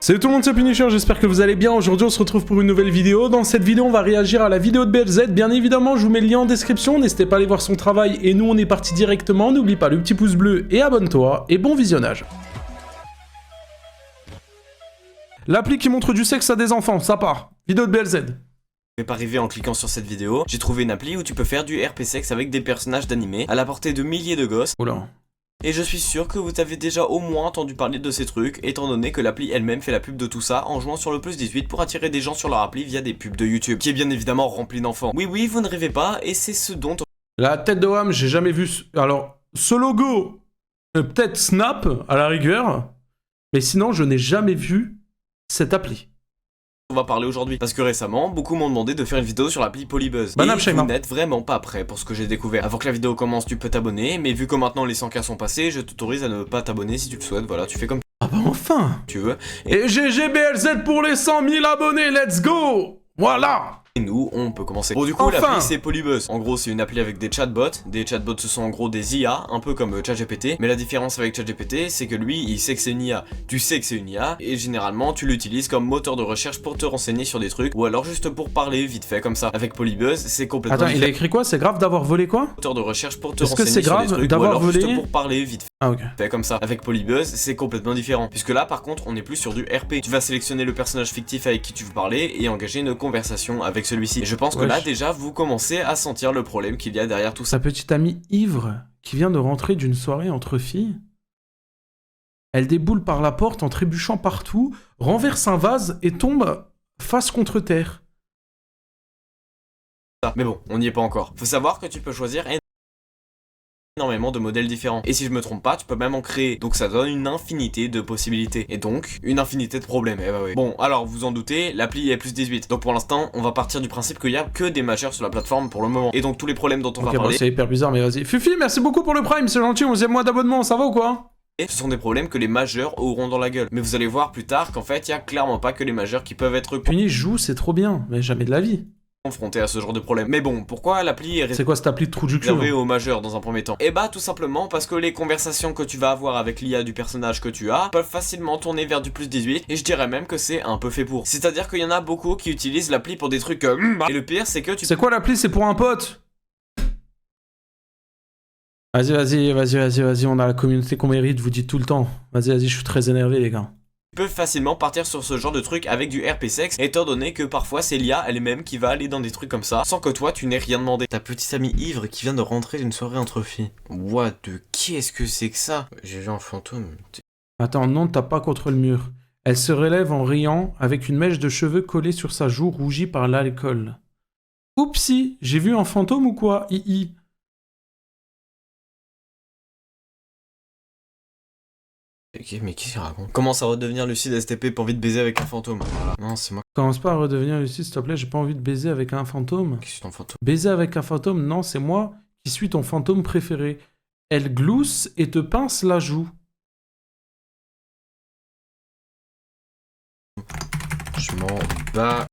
Salut tout le monde, c'est Punisher, j'espère que vous allez bien. Aujourd'hui on se retrouve pour une nouvelle vidéo. Dans cette vidéo on va réagir à la vidéo de BLZ. Bien évidemment je vous mets le lien en description, n'hésitez pas à aller voir son travail. Et nous on est parti directement, n'oublie pas le petit pouce bleu et abonne-toi. Et bon visionnage. L'appli qui montre du sexe à des enfants, ça part. Vidéo de BLZ. Je vais pas rêver en cliquant sur cette vidéo, j'ai trouvé une appli où tu peux faire du RP sexe avec des personnages d'animé à la portée de milliers de gosses. Oula. Et je suis sûr que vous avez déjà au moins entendu parler de ces trucs, étant donné que l'appli elle-même fait la pub de tout ça en jouant sur le plus 18 pour attirer des gens sur leur appli via des pubs de YouTube, qui est bien évidemment rempli d'enfants. Oui, vous ne rêvez pas, et c'est ce dont... La tête de Wham, j'ai jamais vu... Alors, ce logo, peut-être Snap, à la rigueur, mais sinon je n'ai jamais vu cette appli. On va parler aujourd'hui, parce que récemment, beaucoup m'ont demandé de faire une vidéo sur l'appli Polybuzz. Banab Et Shema. vous n'êtes vraiment pas prêt pour ce que j'ai découvert. Avant que la vidéo commence, tu peux t'abonner, mais vu que maintenant les 100K sont passés, je t'autorise à ne pas t'abonner si tu le souhaites, voilà, tu fais comme Ah bah enfin. tu veux. Et GG BLZ pour les 100 000 abonnés, let's go. Voilà. Et nous, on peut commencer. Bon, du coup, Enfin. l'appli c'est Polybuzz. En gros, c'est une appli avec des chatbots. Des chatbots, ce sont en gros des IA, un peu comme ChatGPT. Mais la différence avec ChatGPT, c'est que lui, il sait que c'est une IA. Tu sais que c'est une IA, et généralement, tu l'utilises comme moteur de recherche pour te renseigner sur des trucs, ou alors juste pour parler vite fait comme ça. Avec Polybuzz, c'est complètement Attends, il a différent. écrit quoi? C'est grave d'avoir volé quoi? Moteur de recherche pour te Est-ce que renseigner c'est sur des grave trucs, ou d'avoir alors juste volé pour parler vite Ah ok. fait comme ça. Avec Polybuzz, c'est complètement différent. Puisque là, par contre, on est plus sur du RP. Tu vas sélectionner le personnage fictif avec qui tu veux parler et engager une conversation avec celui-ci. Et je pense que là, déjà, vous commencez à sentir le problème qu'il y a derrière tout ça. Sa petite amie ivre qui vient de rentrer d'une soirée entre filles. Elle déboule par la porte en trébuchant partout, renverse un vase et tombe face contre terre. Mais bon, on n'y est pas encore. Faut savoir que tu peux choisir énormément de modèles différents. Et si je me trompe pas, tu peux même en créer. Donc ça donne une infinité de possibilités. Et donc, une infinité de problèmes. Eh bah oui. Bon, alors, vous en doutez, l'appli est plus 18. Donc pour l'instant, on va partir du principe qu'il y a que des majeurs sur la plateforme pour le moment. Et donc tous les problèmes dont on va Ok, parler... bon, c'est hyper bizarre, mais vas-y. Fufi, merci beaucoup pour le prime, c'est gentil, 11e mois d'abonnement, ça va ou quoi? ce sont des problèmes que les majeurs auront dans la gueule. Mais vous allez voir plus tard qu'en fait, il y a clairement pas que les majeurs qui peuvent être Puni joue, c'est trop bien, mais jamais de la vie. confrontés à ce genre de problème. Mais bon, pourquoi l'appli est C'est quoi cette appli de trou du cul? réservée aux majeurs dans un premier temps? Et bah tout simplement parce que les conversations que tu vas avoir avec l'IA du personnage que tu as peuvent facilement tourner vers du plus 18, et je dirais même que c'est un peu fait pour. C'est-à-dire qu'il y en a beaucoup qui utilisent l'appli pour des trucs et le pire c'est que tu C'est quoi l'appli? C'est pour un pote? Vas-y, on a la communauté qu'on mérite, vous dites tout le temps. Vas-y, je suis très énervé les gars. peux facilement partir sur ce genre de truc avec du RP sexe, étant donné que parfois c'est l'IA elle-même qui va aller dans des trucs comme ça, sans que toi tu n'aies rien demandé. Ta petite amie ivre qui vient de rentrer d'une soirée entre filles. What de qui est-ce que c'est que ça? J'ai vu un fantôme. Attends, non, tape pas contre le mur. Elle se relève en riant, avec une mèche de cheveux collée sur sa joue rougie par l'alcool. Oupsie, j'ai vu un fantôme ou quoi? Hihi. Ok, mais qu'est-ce qu'il raconte? Commence à redevenir lucide STP pour envie de baiser avec un fantôme. Voilà. Non, c'est moi. Commence pas à redevenir lucide, s'il te plaît, j'ai pas envie de baiser avec un fantôme. Qu'est-ce que c'est ton fantôme? Baiser avec un fantôme, non, c'est moi qui suis ton fantôme préféré. Elle glousse et te pince la joue. Je m'en bats.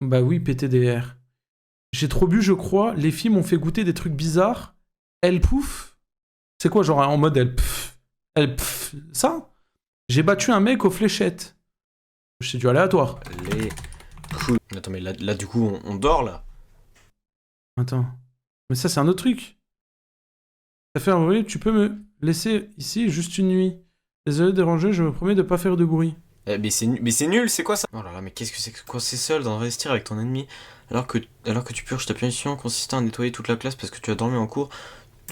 Bah oui, PTDR. J'ai trop bu, je crois. Les filles m'ont fait goûter des trucs bizarres. Elle pouf. C'est quoi, genre en mode elle pff. Elle pff. Ça? J'ai battu un mec aux fléchettes. C'est du aléatoire. Les couilles. Attends, mais là du coup, on dort là? Attends. Mais ça, c'est un autre truc. Ça fait un bruit, tu peux me laisser ici juste une nuit. Désolé de déranger, je me promets de pas faire de bruit. Mais c'est nul, c'est quoi ça? Oh là là, mais qu'est-ce que c'est que quoi? C'est seul d'investir avec ton ennemi alors que tu purges ta punition consistant à nettoyer toute la classe parce que tu as dormi en cours.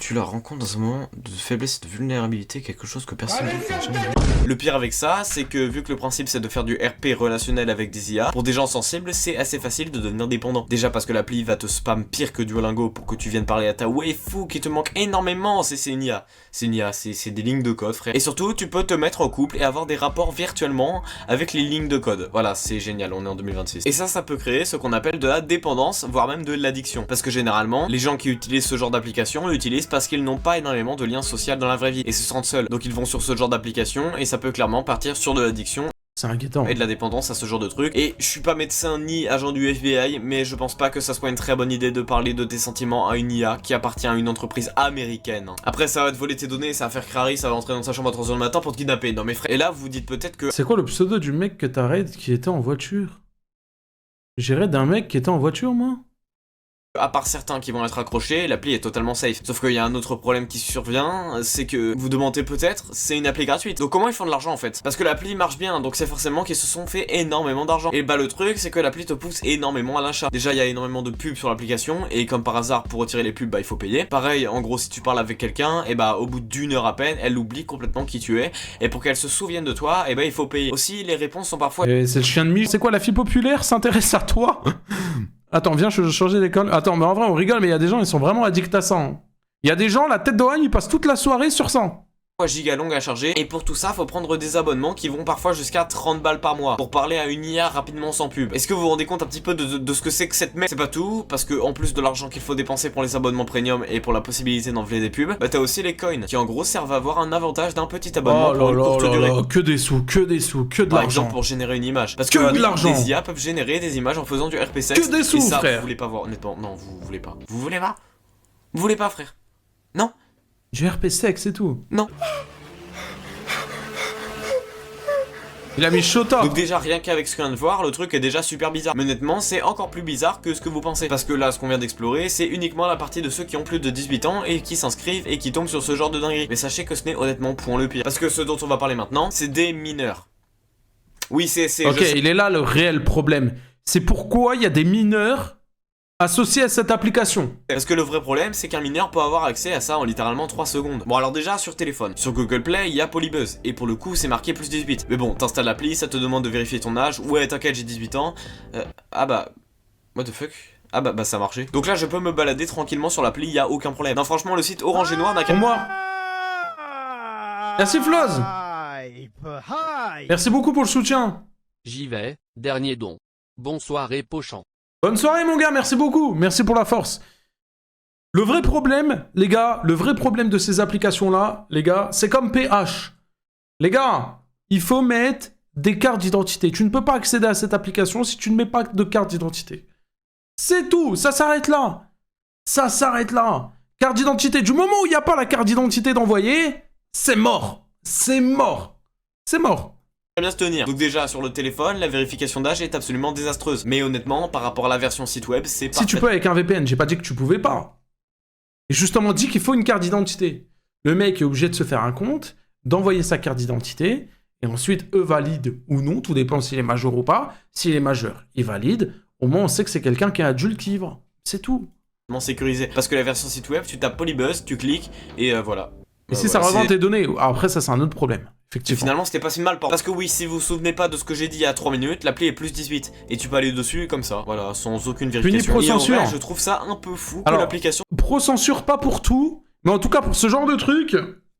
Tu la rencontres dans un moment de faiblesse et de vulnérabilité, quelque chose que personne d'autre n'a jamais vu. Le pire avec ça, c'est que vu que le principe c'est de faire du RP relationnel avec des IA, pour des gens sensibles, c'est assez facile de devenir dépendant. Déjà parce que l'appli va te spam pire que Duolingo pour que tu viennes parler à ta waifu qui te manque énormément, c'est une IA. C'est une IA, c'est des lignes de code, frère. Et surtout, tu peux te mettre en couple et avoir des rapports virtuellement avec les lignes de code. Voilà, c'est génial, on est en 2026. Et ça peut créer ce qu'on appelle de la dépendance, voire même de l'addiction. Parce que généralement, les gens qui utilisent ce genre d'application l'utilisent parce qu'ils n'ont pas énormément de liens sociaux dans la vraie vie et se sentent seuls. Donc ils vont sur ce genre d'application et ça peut clairement partir sur de l'addiction. C'est inquiétant. Et de la dépendance à ce genre de truc. Et je suis pas médecin ni agent du FBI, mais je pense pas que ça soit une très bonne idée de parler de tes sentiments à une IA qui appartient à une entreprise américaine. Après, ça va te voler tes données, ça va faire Crary, ça va entrer dans sa chambre à 3h du matin pour te kidnapper. Non mais frère. Et là, vous dites peut-être que... C'est quoi le pseudo du mec que t'as raid qui était en voiture? J'ai raid d'un mec qui était en voiture, moi? À part certains qui vont être accrochés, l'appli est totalement safe. Sauf qu'il y a un autre problème qui survient, c'est que vous demandez peut-être, c'est une appli gratuite. Donc comment ils font de l'argent en fait? Parce que l'appli marche bien, donc c'est forcément qu'ils se sont fait énormément d'argent. Et bah le truc, c'est que l'appli te pousse énormément à l'achat. Déjà il y a énormément de pubs sur l'application, et comme par hasard pour retirer les pubs, bah il faut payer. Pareil, en gros si tu parles avec quelqu'un, et bah au bout d'une heure à peine, elle oublie complètement qui tu es. Et pour qu'elle se souvienne de toi, et bah il faut payer. Aussi les réponses sont parfois... C'est le chien de Mich. C'est quoi, la fille populaire s'intéresse à toi? Attends, viens changer d'école. Attends, mais en vrai, on rigole, mais il y a des gens, ils sont vraiment addicts à ça. Hein. Il y a des gens, la tête d'oreille, ils passent toute la soirée sur ça. giga longue à charger, et pour tout ça faut prendre des abonnements qui vont parfois jusqu'à 30 balles par mois pour parler à une IA rapidement sans pub. Est-ce que vous vous rendez compte un petit peu de ce que c'est que cette merde? C'est pas tout, parce que en plus de l'argent qu'il faut dépenser pour les abonnements premium et pour la possibilité d'enlever des pubs, bah t'as aussi les coins qui en gros servent à avoir un avantage d'un petit abonnement pour une courte durée. Que des sous, que des sous, que de Par l'argent. exemple pour générer une image. Parce que que de l'argent. Les IA peuvent générer des images en faisant du RP6. Que des sous, et ça, frère. vous voulez pas voir, honnêtement. Non, vous voulez pas. Vous voulez pas? Vous voulez pas, frère? Non? Du RP sexe et tout. Non. Il a mis Shota. Donc déjà rien qu'avec ce qu'on vient de voir, le truc est déjà super bizarre. Mais honnêtement c'est encore plus bizarre que ce que vous pensez. Parce que là ce qu'on vient d'explorer c'est uniquement la partie de ceux qui ont plus de 18 ans et qui s'inscrivent et qui tombent sur ce genre de dinguerie. Mais sachez que ce n'est honnêtement point le pire. Parce que ce dont on va parler maintenant c'est des mineurs. Oui c'est... Ok, il est là le réel problème. C'est pourquoi il y a des mineurs associés à cette application. Parce que le vrai problème, c'est qu'un mineur peut avoir accès à ça en littéralement 3 secondes. Bon alors déjà sur téléphone, sur Google Play, il y a Polybuzz, et pour le coup c'est marqué plus 18. Mais bon, t'installes l'appli, ça te demande de vérifier ton âge, ouais t'inquiète j'ai 18 ans, ah bah... What the fuck? Ah bah ça a marché. Donc là je peux me balader tranquillement sur l'appli, y a aucun problème. Non franchement le site Orange et Noir n'a qu'à... Pour moi. Merci Floz. Merci beaucoup pour le soutien. J'y vais, dernier don. Bonsoir et pochant. Bonne soirée mon gars, merci beaucoup, merci pour la force. Le vrai problème, les gars, le vrai problème de ces applications-là, les gars, c'est comme PH. Les gars, il faut mettre des cartes d'identité. Tu ne peux pas accéder à cette application si tu ne mets pas de carte d'identité. C'est tout, ça s'arrête là. Ça s'arrête là. Carte d'identité, du moment où il n'y a pas la carte d'identité d'envoyer, c'est mort. C'est mort. C'est mort. Bien se tenir. Donc déjà sur le téléphone, la vérification d'âge est absolument désastreuse. Mais honnêtement, par rapport à la version site web, c'est parfait. Si tu peux avec un VPN, j'ai pas dit que tu pouvais pas. J'ai justement dit qu'il faut une carte d'identité. Le mec est obligé de se faire un compte, d'envoyer sa carte d'identité, et ensuite eux valident ou non, tout dépend s'il est majeur ou pas. S'il est majeur, il valide. Au moins on sait que c'est quelqu'un qui est adulte qui y va. C'est tout. Sécurisé. Parce que la version site web, tu tapes Polybuzz, tu cliques, et voilà. Et si ça revend tes données, après ça c'est un autre problème. Et finalement c'était pas si mal parce que oui, si vous vous souvenez pas de ce que j'ai dit il y a 3 minutes, l'appli est plus 18 et tu peux aller dessus comme ça, voilà, sans aucune vérification. Puni pro-censure. Et en vrai, je trouve ça un peu fou que Alors, l'application pro-censure pas pour tout, mais en tout cas pour ce genre de truc,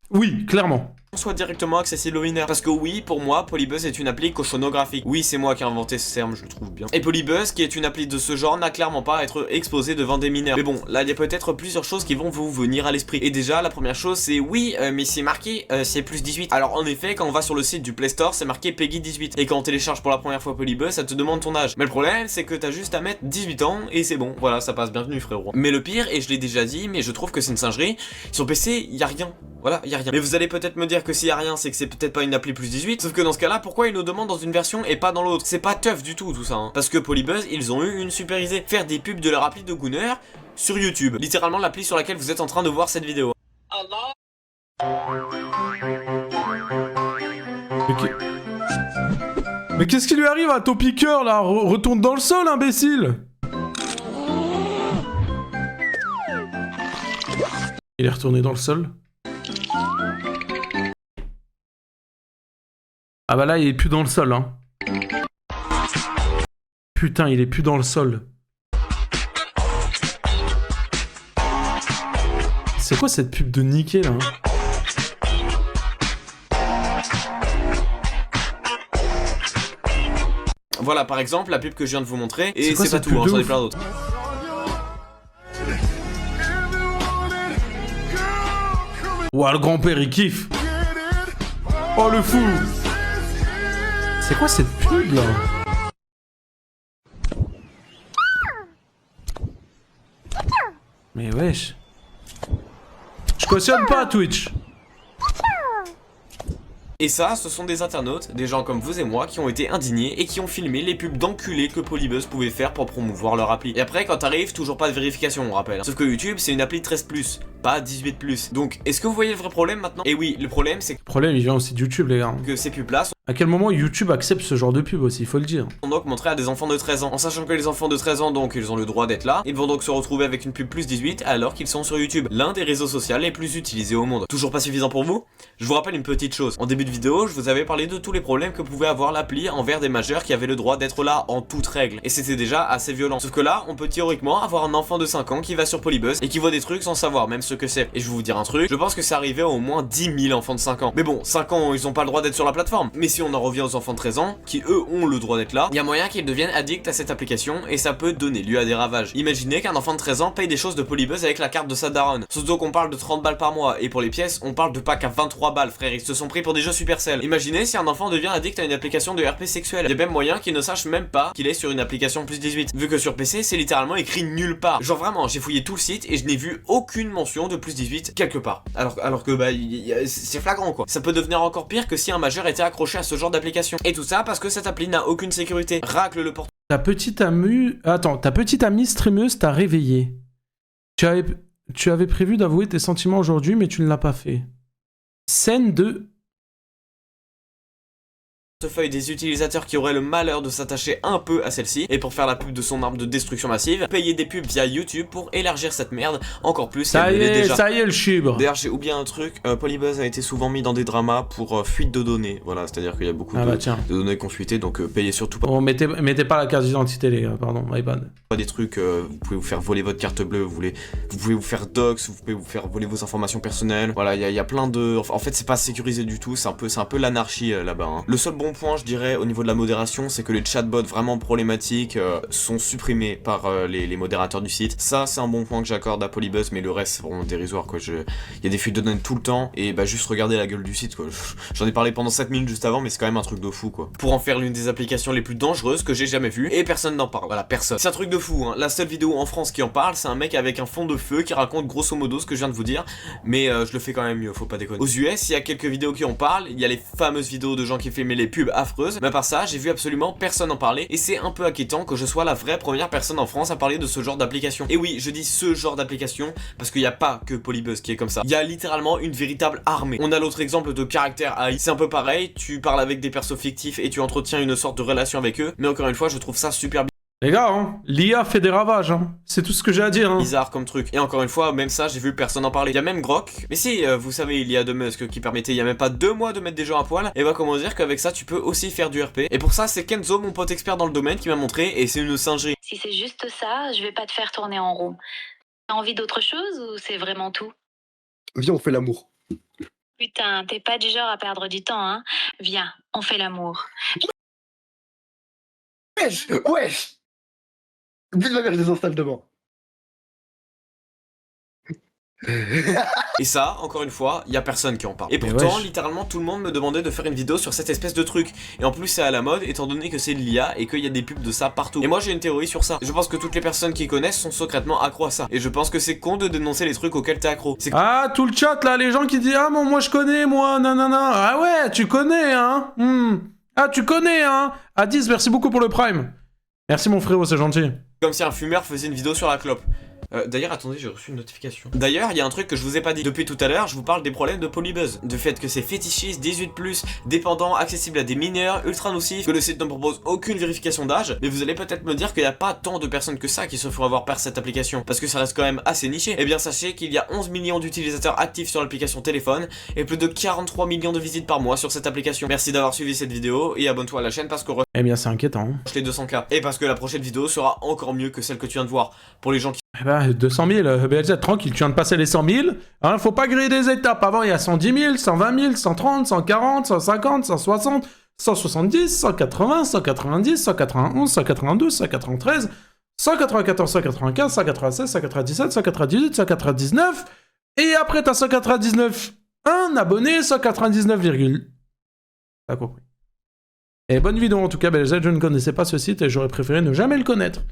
oui, clairement. soit directement accessible aux mineurs. Parce que oui, pour moi, Polybuzz est une appli cochonographique. Oui, c'est moi qui ai inventé ce terme, je le trouve bien. Et Polybuzz, qui est une appli de ce genre, n'a clairement pas à être exposée devant des mineurs. Mais bon, là, il y a peut-être plusieurs choses qui vont vous venir à l'esprit. Et déjà, la première chose, c'est oui, mais c'est marqué, c'est plus 18. Alors, en effet, quand on va sur le site du Play Store, c'est marqué Peggy 18. Et quand on télécharge pour la première fois Polybuzz, ça te demande ton âge. Mais le problème, c'est que t'as juste à mettre 18 ans et c'est bon. Voilà, ça passe, bienvenue, frérot. Mais le pire, et je l'ai déjà dit, mais je trouve que c'est une singerie, sur PC, y a rien. Voilà, y a rien. Mais vous allez peut-être me dire que s'il y a rien, c'est que c'est peut-être pas une appli plus 18. Sauf que dans ce cas-là, pourquoi ils nous demandent dans une version et pas dans l'autre? C'est pas tough du tout ça. Hein. Parce que Polybuzz, ils ont eu une super idée. Faire des pubs de leur appli de Gunner sur YouTube. Littéralement l'appli sur laquelle vous êtes en train de voir cette vidéo. Mais qu'est-ce qui lui arrive à Topiqueur là? Retourne dans le sol, imbécile! Il est retourné dans le sol. Ah bah là, il est plus dans le sol, hein. Putain, il est plus dans le sol. C'est quoi cette pub de Niké, là, hein? Voilà, par exemple, la pub que je viens de vous montrer. Et c'est c'est pas tout, hein, j'en ai plein d'autres. Ouah, le grand-père, il kiffe. Oh, le fou. C'est quoi cette pub là? Mais wesh. Je cautionne pas Twitch. Et ça, ce sont des internautes, des gens comme vous et moi, qui ont été indignés et qui ont filmé les pubs d'enculés que Polybuzz pouvait faire pour promouvoir leur appli. Et après, quand t'arrives, toujours pas de vérification, on rappelle. Sauf que YouTube, c'est une appli 13+, pas 18+. Donc, est-ce que vous voyez le vrai problème maintenant? Et oui, le problème, c'est Le problème, il vient aussi de YouTube, les gars. que ces pubs-là À quel moment YouTube accepte ce genre de pub aussi, il faut le dire. sont donc montrés à des enfants de 13 ans. En sachant que les enfants de 13 ans, donc, ils ont le droit d'être là, ils vont donc se retrouver avec une pub plus 18 alors qu'ils sont sur YouTube, l'un des réseaux sociaux les plus utilisés au monde. Toujours pas suffisant pour vous? Je vous rappelle une petite chose. En début de vidéo, je vous avais parlé de tous les problèmes que pouvait avoir l'appli envers des majeurs qui avaient le droit d'être là en toute règle. Et c'était déjà assez violent. Sauf que là, on peut théoriquement avoir un enfant de 5 ans qui va sur Polybuzz et qui voit des trucs sans savoir même ce que c'est. Et je vais vous dire un truc, je pense que c'est arrivé à au moins 10 000 enfants de 5 ans. Mais bon, 5 ans, ils ont pas le droit d'être sur la plateforme. Mais si on en revient aux enfants de 13 ans, qui eux ont le droit d'être là, il y a moyen qu'ils deviennent addicts à cette application et ça peut donner lieu à des ravages. Imaginez qu'un enfant de 13 ans paye des choses de Polybuzz avec la carte de sa daronne. Surtout qu'on parle de 30 balles par mois et pour les pièces, on parle de packs à 23 balles, frère, ils se sont pris pour des jeux Supercell. Imaginez si un enfant devient addict à une application de RP sexuel. Il y a même moyen qu'il ne sache même pas qu'il est sur une application plus 18. Vu que sur PC, c'est littéralement écrit nulle part. Genre vraiment, j'ai fouillé tout le site et je n'ai vu aucune mention de plus 18 quelque part. Alors que bah, c'est flagrant quoi. Ça peut devenir encore pire que si un majeur était accroché à ce genre d'application. Et tout ça parce que cette appli n'a aucune sécurité. Racle le porte. Ta petite amie streameuse t'a réveillé. Tu avais prévu d'avouer tes sentiments aujourd'hui, mais tu ne l'as pas fait. Scène de... Portefeuille des utilisateurs qui auraient le malheur de s'attacher un peu à celle-ci et pour faire la pub de son arme de destruction massive, payer des pubs via YouTube pour élargir cette merde encore plus. Ça y est le chibre. D'ailleurs j'ai oublié un truc, Polybuzz a été souvent mis dans des dramas pour fuite de données, voilà, c'est-à-dire qu'il y a beaucoup de données qu'on fuitait, donc payez surtout pas. Bon, mettez pas la carte d'identité les gars, pardon, my bad. Pas des trucs, vous pouvez vous faire voler votre carte bleue, vous pouvez vous faire dox, vous pouvez vous faire voler vos informations personnelles, voilà, il y a plein de... En fait c'est pas sécurisé du tout, c'est un peu l'anarchie là-bas. Hein. Le seul bon point je dirais au niveau de la modération, c'est que les chatbots vraiment problématiques sont supprimés par les modérateurs du site. Ça c'est un bon point que j'accorde à Polybuzz, mais le reste c'est vraiment dérisoire quoi. Il y a des fuites de données tout le temps et bah juste regardez la gueule du site quoi. J'en ai parlé pendant 7 minutes juste avant, mais c'est quand même un truc de fou quoi. Pour en faire l'une des applications les plus dangereuses que j'ai jamais vues et personne n'en parle, voilà, personne. C'est un truc de fou hein. La seule vidéo en France qui en parle, c'est un mec avec un fond de feu qui raconte grosso modo ce que je viens de vous dire, mais je le fais quand même mieux, faut pas déconner. Aux US, il y a quelques vidéos qui en parlent, il y a les fameuses vidéos de gens qui filmaient les pubs affreuses, mais à part ça, j'ai vu absolument personne en parler et c'est un peu inquiétant que je sois la vraie première personne en France à parler de ce genre d'application. Et oui, je dis ce genre d'application parce qu'il n'y a pas que Polybuzz qui est comme ça. Il y a littéralement une véritable armée. On a l'autre exemple de Caractère AI, c'est un peu pareil, tu parles avec des persos fictifs et tu entretiens une sorte de relation avec eux, mais encore une fois, je trouve ça super les gars, hein, l'IA fait des ravages, hein. C'est tout ce que j'ai à dire. Hein. Bizarre comme truc. Et encore une fois, même ça, j'ai vu personne en parler. Il y a même Grok. Mais si, vous savez, il y a de Musk qui permettait il y a même pas 2 mois de mettre des gens à poil. Et bah comment dire qu'avec ça, tu peux aussi faire du RP. Et pour ça, c'est Kenzo, mon pote expert dans le domaine, qui m'a montré. Et c'est une singerie. Si c'est juste ça, je vais pas te faire tourner en rond. T'as envie d'autre chose ou c'est vraiment tout? Viens, on fait l'amour. Putain, t'es pas du genre à perdre du temps, hein? Viens, on fait l'amour. Wesh. Vite ma mère, je désinstalle demain. Et ça, encore une fois, il y a personne qui en parle. Et pourtant, littéralement, tout le monde me demandait de faire une vidéo sur cette espèce de truc. Et en plus, c'est à la mode, étant donné que c'est de l'IA et qu'il y a des pubs de ça partout. Et moi, j'ai une théorie sur ça. Je pense que toutes les personnes qui connaissent sont secrètement accro à ça. Et je pense que c'est con de dénoncer les trucs auxquels t'es accro. Ah, tout le chat là, les gens qui disent ah bon, moi je connais, moi, nanana. Ah ouais, tu connais, hein. Ah, tu connais, hein. À 10, merci beaucoup pour le prime. Merci mon frérot, c'est gentil. Comme si un fumeur faisait une vidéo sur la clope. D'ailleurs, attendez, j'ai reçu une notification. D'ailleurs, il y a un truc que je vous ai pas dit. Depuis tout à l'heure, je vous parle des problèmes de Polybuzz. Du fait que c'est fétichiste, 18+, dépendant, accessible à des mineurs, ultra nocif, que le site ne propose aucune vérification d'âge. Mais vous allez peut-être me dire qu'il n'y a pas tant de personnes que ça qui se font avoir par cette application. Parce que ça reste quand même assez niché. Eh bien, sachez qu'il y a 11 millions d'utilisateurs actifs sur l'application téléphone et plus de 43 millions de visites par mois sur cette application. Merci d'avoir suivi cette vidéo et abonne-toi à la chaîne parce qu'on eh bien, c'est inquiétant. les 200K. Et parce que la prochaine vidéo sera encore mieux que celle que tu viens de voir. Pour les gens qui... Eh ben, 200 000, BLZ, tranquille, tu viens de passer les 100 000. Hein, faut pas griller des étapes. Avant, il y a 110 000, 120 000, 130, 140, 150, 160, 170, 180, 190, 191, 192, 193, 194, 195, 196, 197, 198, 199. Et après, t'as 199, un abonné, 199, t'as compris. Et bonne vidéo en tout cas, BLZ, je ne connaissais pas ce site et j'aurais préféré ne jamais le connaître.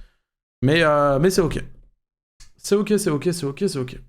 Mais c'est ok. C'est ok.